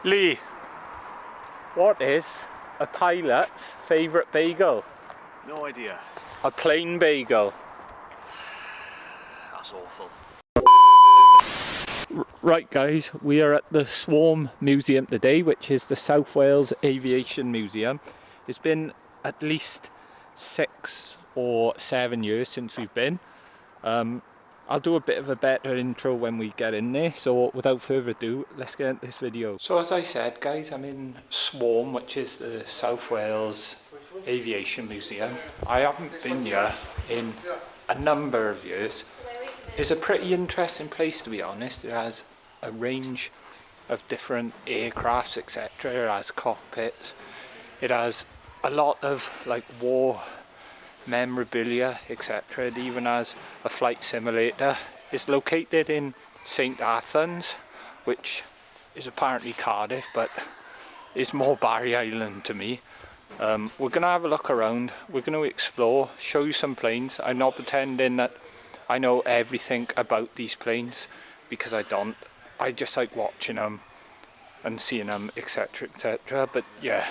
Lee, what is a pilot's favourite bagel? No idea. A plain bagel. That's awful. Right guys, we are at the Swarm Museum today, which is the South Wales Aviation Museum. It's been at least 6 or 7 years since we've been. I'll do a bit of a better intro when we get in there, so without further ado, let's get into this video. So as I said guys, I'm in Swarm, which is the South Wales Aviation Museum. I haven't been here in a number of years. It's a pretty interesting place, to be honest. It has a range of different aircrafts, etc. It has cockpits. It has a lot of like war memorabilia, etc. It even has a flight simulator. It's located in St Athens, which is apparently Cardiff, but it's more Barry Island to me. We're going to have a look around. We're going to explore, show you some planes. I'm not pretending that I know everything about these planes, because I don't. I just like watching them and seeing them, etc, etc. But yeah,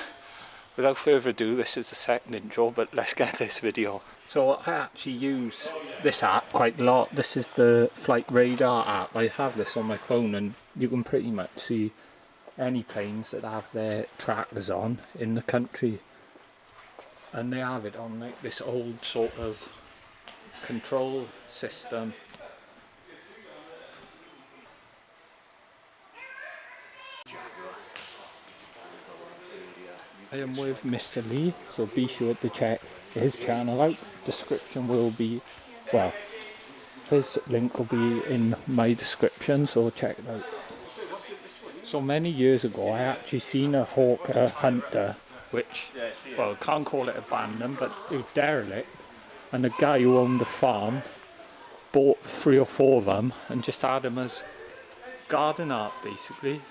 without further ado, this is the second intro, but let's get this video. So I actually use this app quite a lot. This is the Flight Radar app. I have this on my phone and you can pretty much see any planes that have their trackers on in the country. And they have it on like this old sort of control system. I am with Mr. Lee, so be sure to check his channel out. Description will be, well, his link will be in my description, so check it out. So many years ago I actually seen a Hawker Hunter, which, well, can't call it abandoned, but it was derelict, and the guy who owned the farm bought 3 or 4 of them and just had them as garden art basically.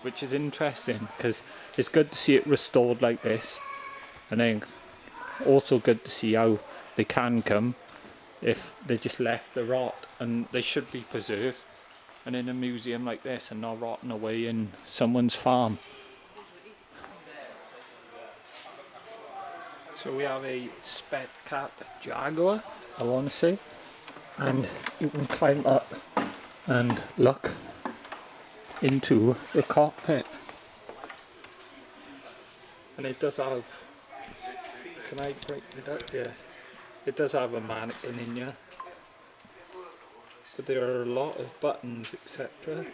Which is interesting because it's good to see it restored like this, and then also good to see how they can come if they just left to rot, and they should be preserved and in a museum like this and not rotting away in someone's farm. So we have a Sped Cat Jaguar, I want to say, and you can climb up and look into the cockpit, and it does have, can I break it up? Yeah, it does have a mannequin in here, but there are a lot of buttons, etc,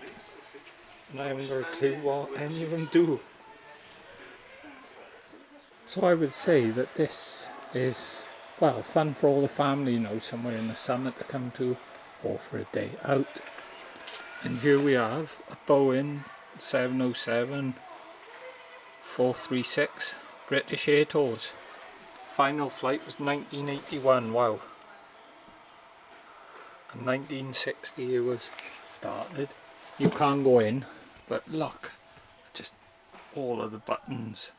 and I haven't got a clue what any of them do. So I would say that this is, well, fun for all the family, you know, somewhere in the summer to come to, or for a day out. And here we have a Boeing 707-436 British Air Tours. Final flight was 1981, wow. And 1960 it was started. You can't go in, but look, just all of the buttons.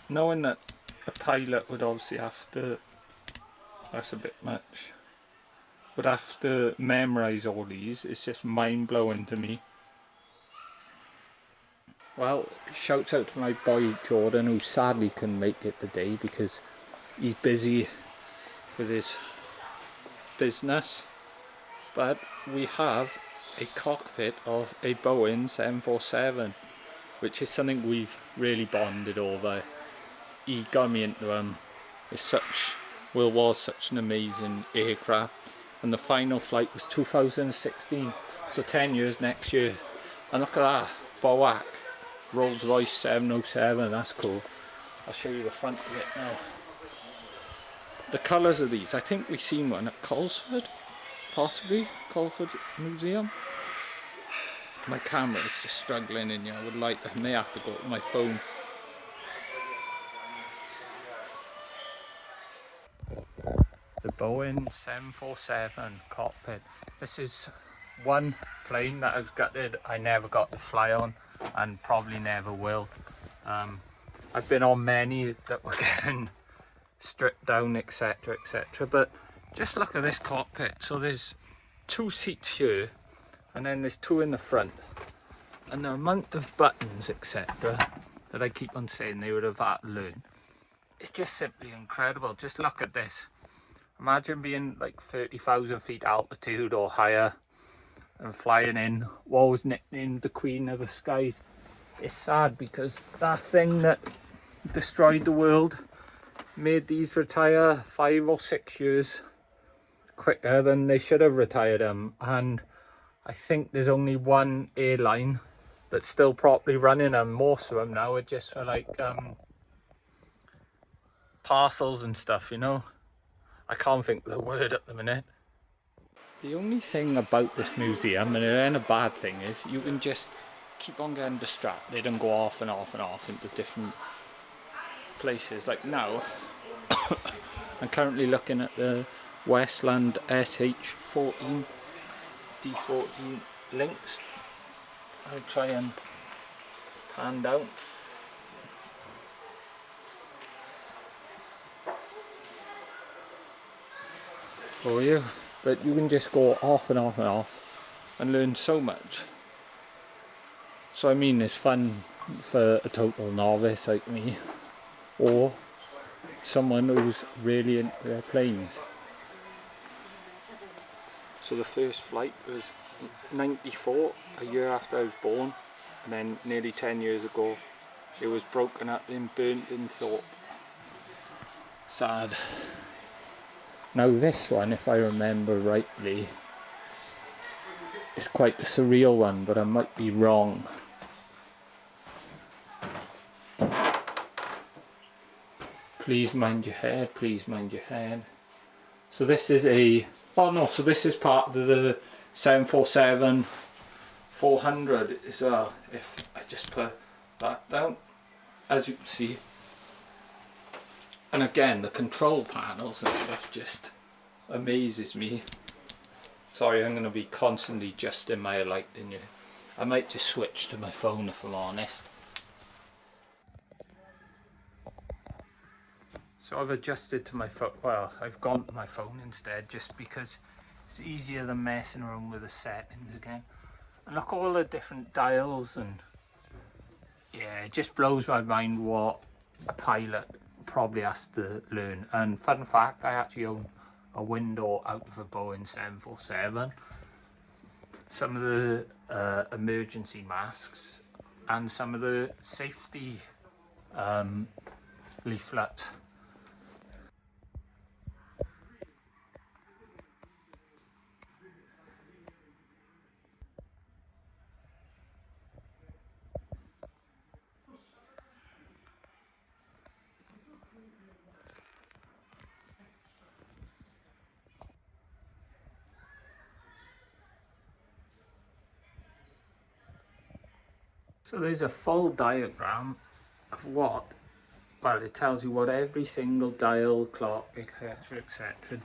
Knowing that a pilot would obviously have to, that's a bit much, would have to memorise all these, it's just mind-blowing to me. Well, shouts out to my boy Jordan, who sadly couldn't make it today because he's busy with his business. But we have a cockpit of a Boeing 747, which is something we've really bonded over. He got me into them. It's such, well, was such an amazing aircraft, and the final flight was 2016, so 10 years next year. And look at that, Boac Rolls Royce 707, that's cool. I'll show you the front of it now. The colours of these, I think we've seen one at Colesford, possibly, Colesford Museum. My camera is just struggling in here, I may have to go to my phone. The Boeing 747 cockpit. This is one plane that I've gutted, I never got to fly on and probably never will. I've been on many that were getting stripped down, etc, etc, but Just look at this cockpit. So there's 2 seats here, and then there's 2 in the front. And the amount of buttons, etc., that I keep on saying they would have had to learn, it's just simply incredible. Just look at this. Imagine being like 30,000 feet altitude or higher and flying in what was nicknamed the Queen of the Skies. It's sad because that thing that destroyed the world made these retire 5 or 6 years quicker than they should have retired them. And I think there's only one airline that's still properly running them. Most of them now are just for like parcels and stuff, you know. I can't think of the word at the minute. The only thing about this museum, and it ain't a bad thing, is you can just keep on getting distracted and go off and off and off into different places. Like now, I'm currently looking at the Westland SH14 D14 links. I'll try and pan down. For you, but you can just go off and off and off and learn so much. So I mean, it's fun for a total novice like me, or someone who's really into their planes. So the first flight was 94, a year after I was born, and then nearly 10 years ago it was broken up and burnt in Thorpe. Sad. Now this one, if I remember rightly, is quite a surreal one, but I might be wrong. Please mind your head, please mind your head. So this is a, oh no, so this is part of the 747-400 as well, if I just put that down, as you can see. And again, the control panels and stuff just amazes me. Sorry, I'm going to be constantly adjusting my lighting here. I might just switch to my phone if I'm honest. So I've adjusted to my phone, well, I've gone to my phone instead, just because it's easier than messing around with the settings again. And look, all the different dials, and yeah, it just blows my mind what a pilot probably has to learn. And fun fact, I actually own a window out of a Boeing 747. Some of the emergency masks and some of the safety leaflets. So there's a full diagram of what, well, it tells you what every single dial, clock, etc.,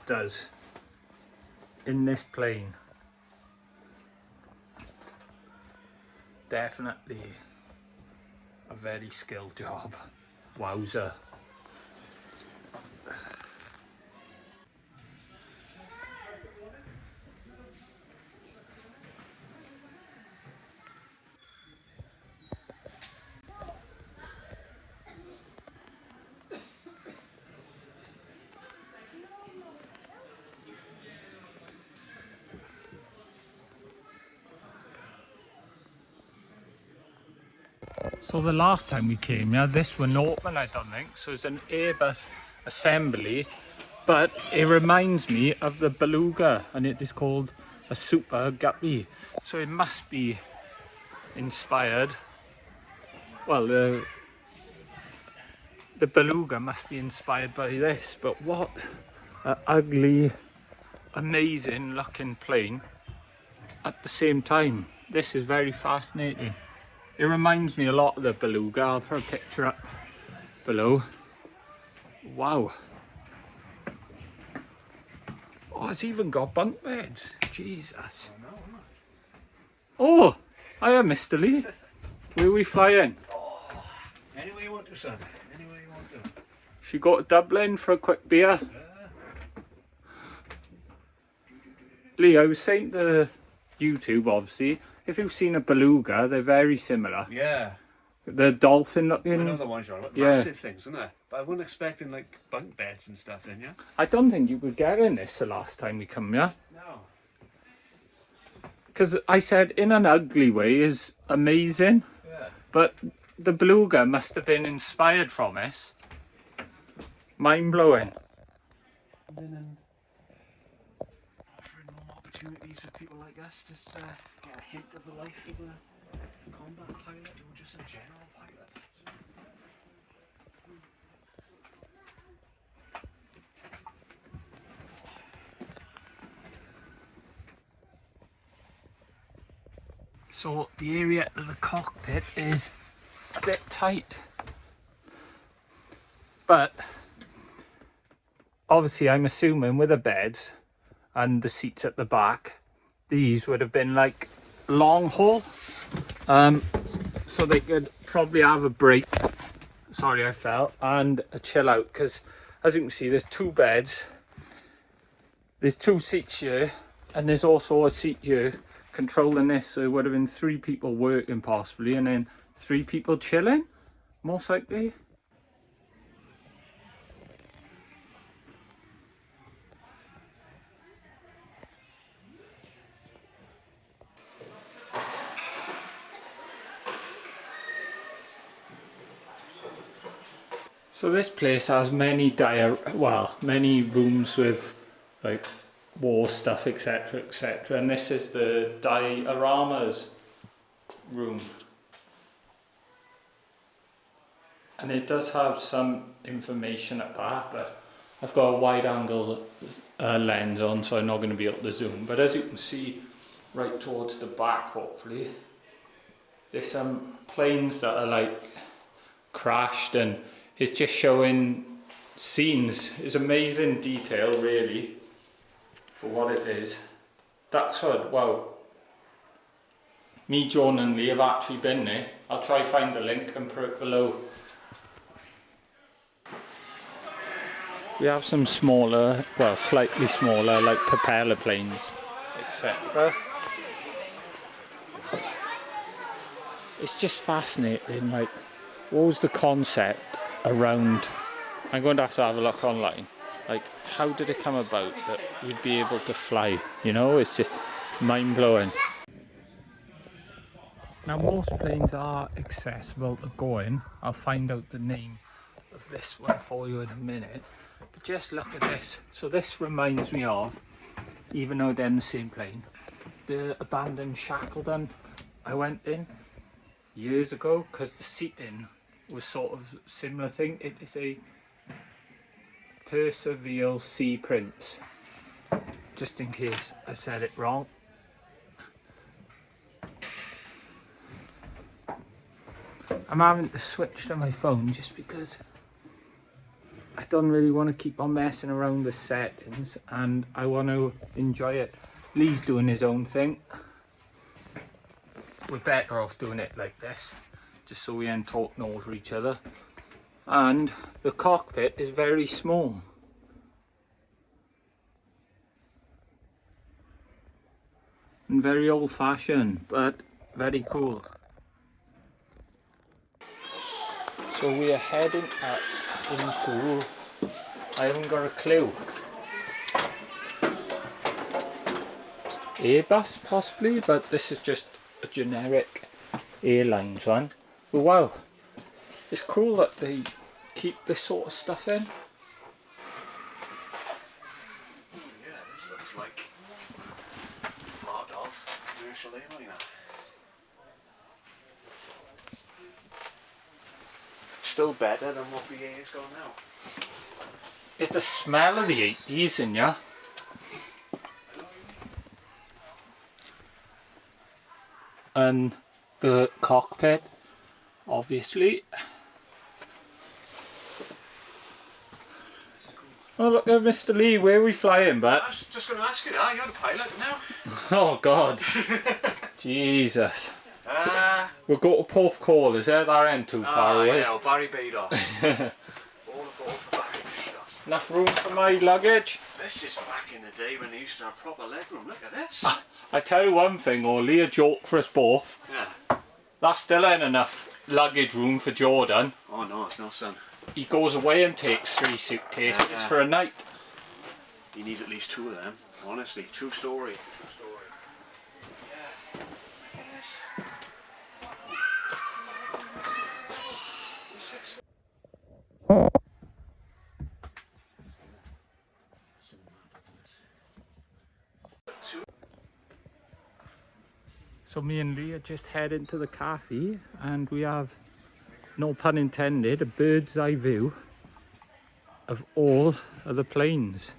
does in this plane. Definitely a very skilled job. Wowzer. So the last time we came here, this one open, I don't think. So it's an Airbus assembly, but it reminds me of the Beluga, and it is called a Super Guppy. So it must be inspired, well, the Beluga must be inspired by this, but what an ugly, amazing looking plane at the same time. This is very fascinating. It reminds me a lot of the Beluga. I'll put a picture up below. Wow. Oh, it's even got bunk beds. Jesus. Oh, hiya, Mr. Lee. Where are we flying? Oh, anywhere you want to, son. Anywhere you want to. Should we go to Dublin for a quick beer? Lee, I was saying to YouTube, obviously, if you've seen a beluga, they're very similar. Yeah. The dolphin looking. I know the ones you're on. Yeah. Massive things, isn't it? But I wasn't expecting like bunk beds and stuff in, yeah? I don't think you could get in this the last time we come here. No. Because I said, in an ugly way, is amazing. Yeah. But the beluga must have been inspired from this. Mind-blowing. And then offering more opportunities for people like us to get a hint of the life of a combat pilot or just a general pilot. So the area of the cockpit is a bit tight. But obviously I'm assuming with the beds and the seats at the back, these would have been like long haul. So they could probably have a break, sorry I fell, and a chill out, because as you can see there's two beds, there's two seats here, and there's also a seat here controlling this, so it would have been 3 people working possibly, and then 3 people chilling, most likely. So this place has many many rooms with like war stuff, etc, etc, and this is the dioramas room, and it does have some information at that, but I've got a wide angle lens on, so I'm not going to be able to zoom. But as you can see right towards the back, hopefully there's some planes that are like crashed, and it's just showing scenes. It's amazing detail really for what it is. Daxford, wow. Me, John and Lee have actually been there. I'll try find the link and put it below. We have some smaller, well slightly smaller, like propeller planes, etc. It's just fascinating, like what was the concept around, I'm going to have a look online, like how did it come about that you'd be able to fly, you know, it's just mind-blowing. Now most planes are accessible to go in. I'll find out the name of this one for you in a minute, but just look at this. So this reminds me of, even though they're in the same plane, the abandoned Shackleton I went in years ago, because the seating was sort of similar thing. It is a Percival Sea Prince, just in case I said it wrong. I'm having to switch to my phone just because I don't really want to keep on messing around with settings, and I want to enjoy it. Lee's doing his own thing. We're better off doing it like this, just so we ain't talking over each other. And the cockpit is very small. And very old fashioned, but very cool. So we are heading up into, I haven't got a clue, Airbus possibly, but this is just a generic airlines one. But wow, it's cool that they keep this sort of stuff in. Yeah, this looks like part of commercial airliner. Still better than what BA is going now. It's the smell of the 80s in ya. And the cockpit, obviously. Oh look at Mr. Lee, where are we flying, but? I was just going to ask you that, you're the pilot now. Oh God. Jesus. We'll go to Porth Call, is there? That ain't too far away. Yeah, Barry Bados. All aboard for Barry Bados. Enough room for my luggage. This is back in the day when they used to have proper legroom. Look at this. I tell you one thing, Ollie, a joke for us both. Yeah. That still ain't enough luggage room for Jordan. Oh no, it's not, son. He goes away and takes 3 suitcases for a night. You need at least 2 of them. Honestly, true story. True story. Yeah. So me and Lee are just heading to the cafe and we have, no pun intended, a bird's eye view of all of the planes.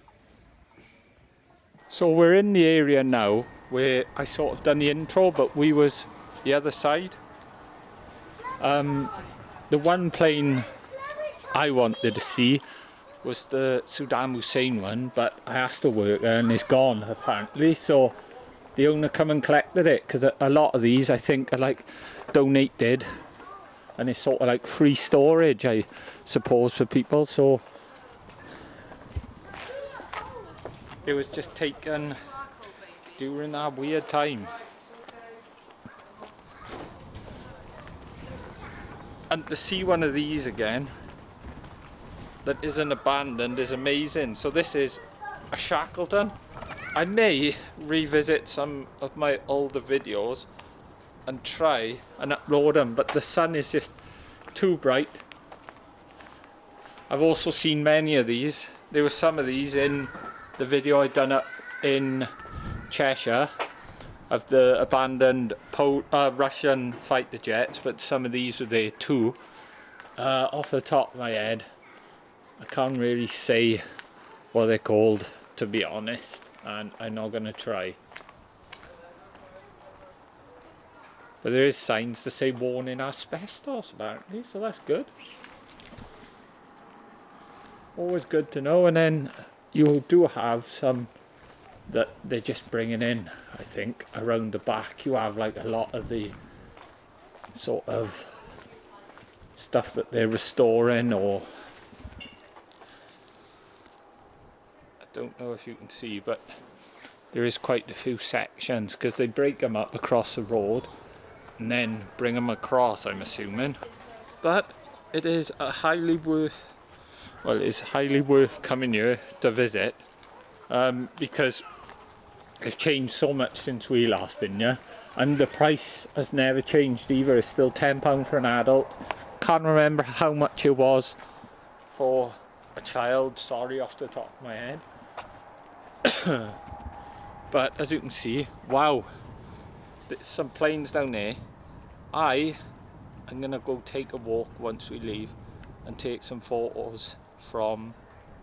So we're in the area now where I sort of done the intro, but we was the other side. The one plane I wanted to see was the Saddam Hussein one, but I asked the worker and it's gone apparently, so the owner come and collected it, because a lot of these I think are like donated and it's sort of like free storage, I suppose, for people. So it was just taken during that weird time. And to see one of these again that isn't abandoned is amazing. So this is a Shackleton. I may revisit some of my older videos and try and upload them, but the sun is just too bright. I've also seen many of these. There were some of these in the video I done up in Cheshire of the abandoned Russian fighter jets, but some of these were there too. Off the top of my head, I can't really say what they're called, to be honest, and I'm not going to try. But there is signs to say warning asbestos apparently, so that's good. Always good to know. And then you do have some that they're just bringing in, I think, around the back. You have like a lot of the sort of stuff that they're restoring, or I don't know if you can see, but there is quite a few sections because they break them up across the road and then bring them across, I'm assuming. But it is a highly worth coming here to visit, because it's changed so much since we last been here, and the price has never changed either. It's still £10 for an adult. Can't remember how much it was for a child, sorry, off the top of my head. But as you can see, wow, there's some planes down there. I'm gonna go take a walk once we leave and take some photos from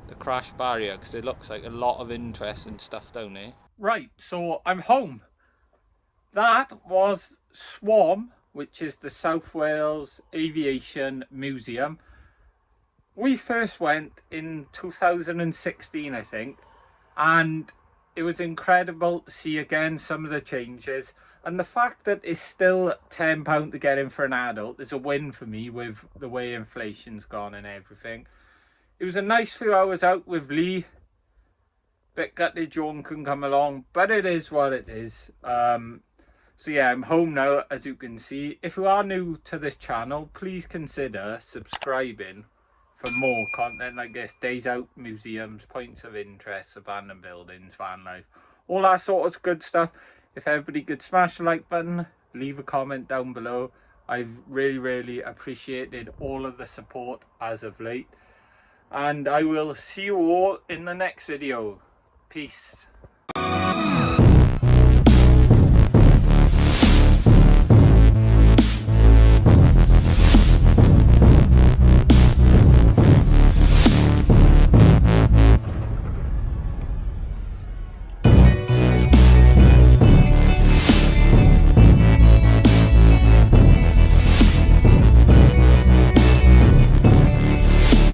the crash barrier, because it looks like a lot of interesting stuff down there. Right, so I'm home. That was Swarm, which is the South Wales Aviation Museum. We first went in 2016, I think, and it was incredible to see again some of the changes, and the fact that it's still £10 to get in for an adult is a win for me with the way inflation's gone and everything. It was a nice few hours out with Lee. Bit gutted John couldn't come along, but it is what it is. So yeah, I'm home now, as you can see. If you are new to this channel, please consider subscribing for more content like this. Days out, museums, points of interest, abandoned buildings, van life, all that sort of good stuff. If everybody could smash the like button, leave a comment down below. I've really appreciated all of the support as of late. And I will see you all in the next video. Peace.